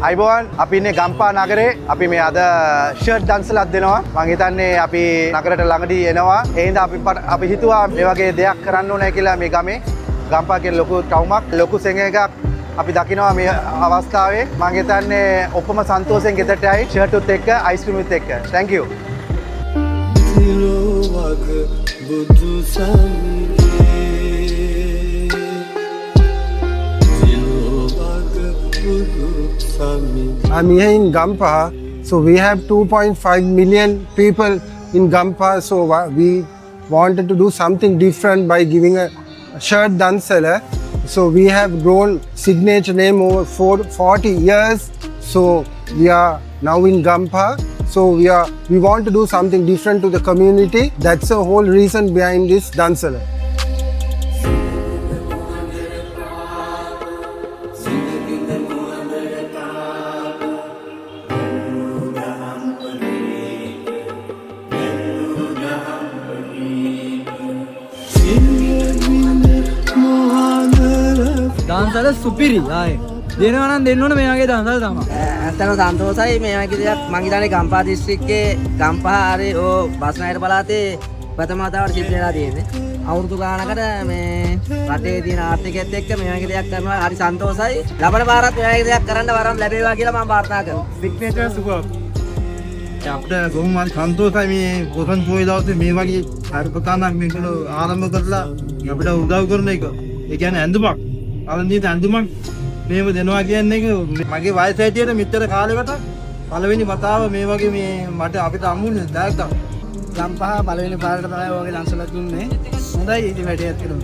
අයිබෝන් අපි ඉන්නේ ගම්පා නගරේ. අපි මේ අද ෂර්ට් දන්සලක් දෙනවා. මම හිතන්නේ අපි නගරයට ළඟදී එනවා. ඒ හින්දා අපි හිතුවා මේ වගේ දෙයක් කරන්න ඕනේ කියලා මේ ගමේ. ගම්පා කියන ලොකු ටවුමක්, ලොකු සෙනෙහසක් අපි දකිනවා මේ අවස්ථාවේ. මම හිතන්නේ ඔක්කොම සන්තෝෂයෙන් ගෙදරට යයි ෂර්ට් උත් එක්ක, අයිස්ක්‍රීම් උත් එක්ක. Thank you. I'm here in Gampa, so we have 2.5 million people in Gampa, so we wanted to do something different by giving a shirt dansala. So we have grown signature name over 40 years, so we are now in Gampa. So we want to do something different to the community. That's the whole reason behind this dansala. දන්සල සුපිරි ආයේ දෙනවා නම් දෙන්න ඕනේ මේ වගේ දන්සල තමයි. ඇත්තටම සන්තෝෂයි මේ වගේ දෙයක් මං හිතන්නේ ගම්පහ දිස්ත්‍රික්කයේ ගම්පහ හරි බස් නායක පළාතේ ප්‍රථම වතාවට සිද්ධ වෙලා තියෙන්නේ. අවුරුදු ගානකට මේ රටේ තියෙන ආර්ථිකයත් එක්ක මේ වගේ දෙයක් කරනවා හරි සන්තෝෂයි. ලබන පාරත් මේ වගේ දෙයක් කරන්න වරම් ලැබේවා කියලා මම ප්‍රාර්ථනා කරනවා. Signature super. අපිට කොහොමද සන්තෝෂයි මේ පොසන් පොයි දවසේ මේ වගේ හරිපතාවක් මේක ආරම්භ කරලා අපිට උදව් කරන එක. ඒ කියන්නේ ඇඳුමක්. අලන්දීත ඇඳුමක් මේව දෙනවා කියන්නේ මගේ වයස හැටියට මෙච්චර කාලෙකට පළවෙනි වතාව මේ වගේ මේ මට අපිට අමුන්නේ දැක්කා. ගම්පහ පළවෙනි පාරට තමයි ඔයගේ දන්සල දුන්නේ. හොඳයි ඉතින් වැඩේ ඇත්තටම.